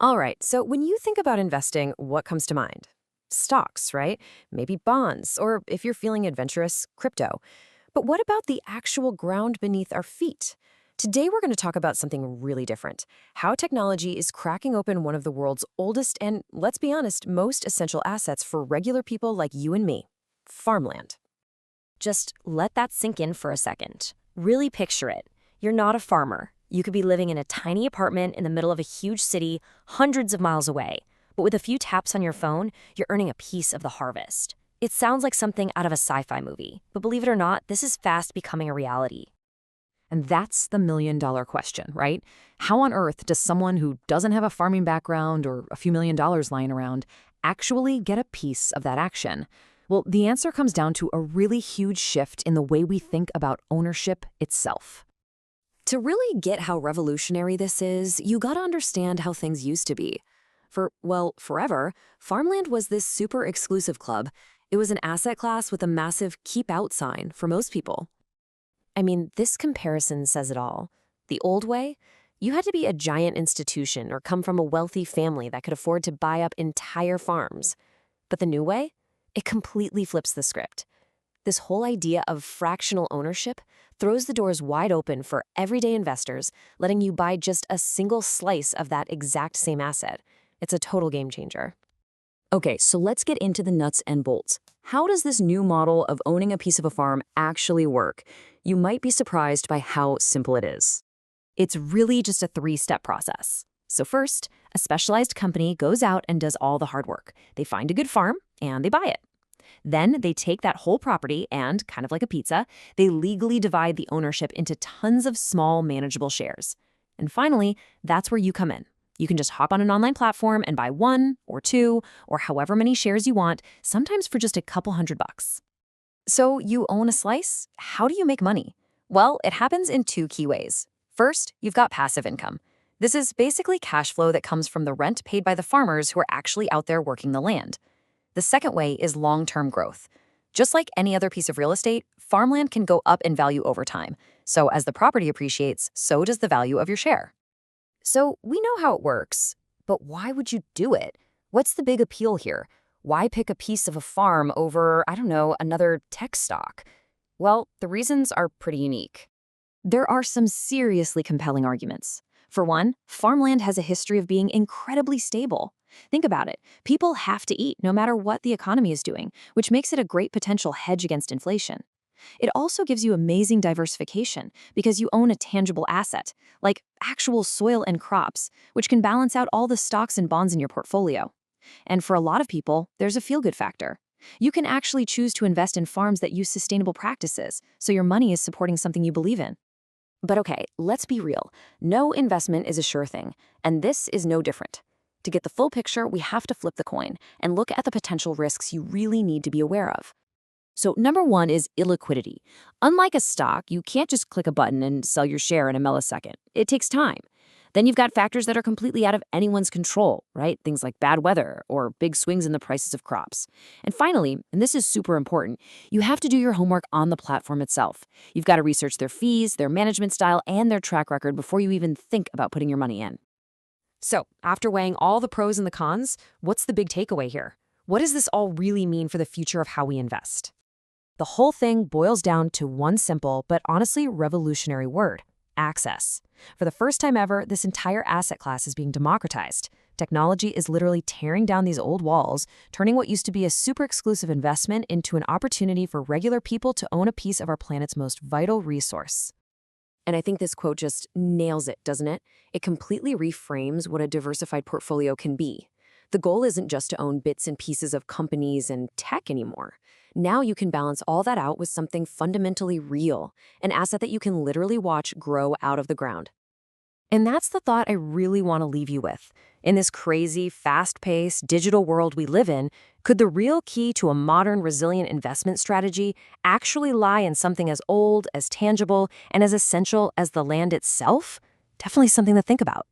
All right, so when you think about investing, what comes to mind? Stocks, right? Maybe bonds, or if you're feeling adventurous, crypto. But what about the actual ground beneath our feet? Today, we're going to talk about something really different: how technology is cracking open one of the world's oldest and, let's be honest, most essential assets for regular people like you and me: farmland. Just let that sink in for a second. Really picture it. You're not a farmer. You could be living in a tiny apartment in the middle of a huge city, hundreds of miles away. But with a few taps on your phone, you're earning a piece of the harvest. It sounds like something out of a sci-fi movie, but believe it or not, this is fast becoming a reality. And that's the million-dollar question, right? How on earth does someone who doesn't have a farming background or a few $1 million lying around actually get a piece of that action? Well, the answer comes down to a really huge shift in the way we think about ownership itself. To really get how revolutionary this is, you gotta understand how things used to be. For, well, forever, farmland was this super exclusive club. It was an asset class with a massive keep out sign for most people. I mean, this comparison says it all. The old way, you had to be a giant institution or come from a wealthy family that could afford to buy up entire farms. But the new way, it completely flips the script. This whole idea of fractional ownership throws the doors wide open for everyday investors, letting you buy just a single slice of that exact same asset. It's a total game changer. Okay, so let's get into the nuts and bolts. How does this new model of owning a piece of a farm actually work? You might be surprised by how simple it is. It's really just a three-step process. So first, a specialized company goes out and does all the hard work. They find a good farm and they buy it. Then they take that whole property and, kind of like a pizza, they legally divide the ownership into tons of small, manageable shares. And finally, that's where you come in. You can just hop on an online platform and buy one or two or however many shares you want, sometimes for just a couple $100. So you own a slice? How do you make money? Well, it happens in two key ways. First, you've got passive income. This is basically cash flow that comes from the rent paid by the farmers who are actually out there working the land. The second way is long-term growth. Just like any other piece of real estate, farmland can go up in value over time. So as the property appreciates, so does the value of your share. So we know how it works, but why would you do it? What's the big appeal here? Why pick a piece of a farm over, I don't know, another tech stock? Well, the reasons are pretty unique. There are some seriously compelling arguments. For one, farmland has a history of being incredibly stable. Think about it. People have to eat no matter what the economy is doing, which makes it a great potential hedge against inflation. It also gives you amazing diversification because you own a tangible asset, like actual soil and crops, which can balance out all the stocks and bonds in your portfolio. And for a lot of people, there's a feel-good factor. You can actually choose to invest in farms that use sustainable practices, so your money is supporting something you believe in. But okay, let's be real. No investment is a sure thing, and this is no different. To get the full picture, we have to flip the coin and look at the potential risks you really need to be aware of. So number one is illiquidity. Unlike a stock, you can't just click a button and sell your share in a millisecond. It takes time. Then you've got factors that are completely out of anyone's control, right? Things like bad weather or big swings in the prices of crops. And finally, and this is super important, you have to do your homework on the platform itself. You've got to research their fees, their management style, and their track record before you even think about putting your money in. So, after weighing all the pros and the cons, what's the big takeaway here? What does this all really mean for the future of how we invest? The whole thing boils down to one simple but honestly revolutionary word: access. For the first time ever, this entire asset class is being democratized. Technology is literally tearing down these old walls, turning what used to be a super exclusive investment into an opportunity for regular people to own a piece of our planet's most vital resource. And I think this quote just nails it, doesn't it? It completely reframes what a diversified portfolio can be. The goal isn't just to own bits and pieces of companies and tech anymore. Now you can balance all that out with something fundamentally real, an asset that you can literally watch grow out of the ground. And that's the thought I really want to leave you with. In this crazy, fast-paced, digital world we live in, could the real key to a modern, resilient investment strategy actually lie in something as old, as tangible, and as essential as the land itself? Definitely something to think about.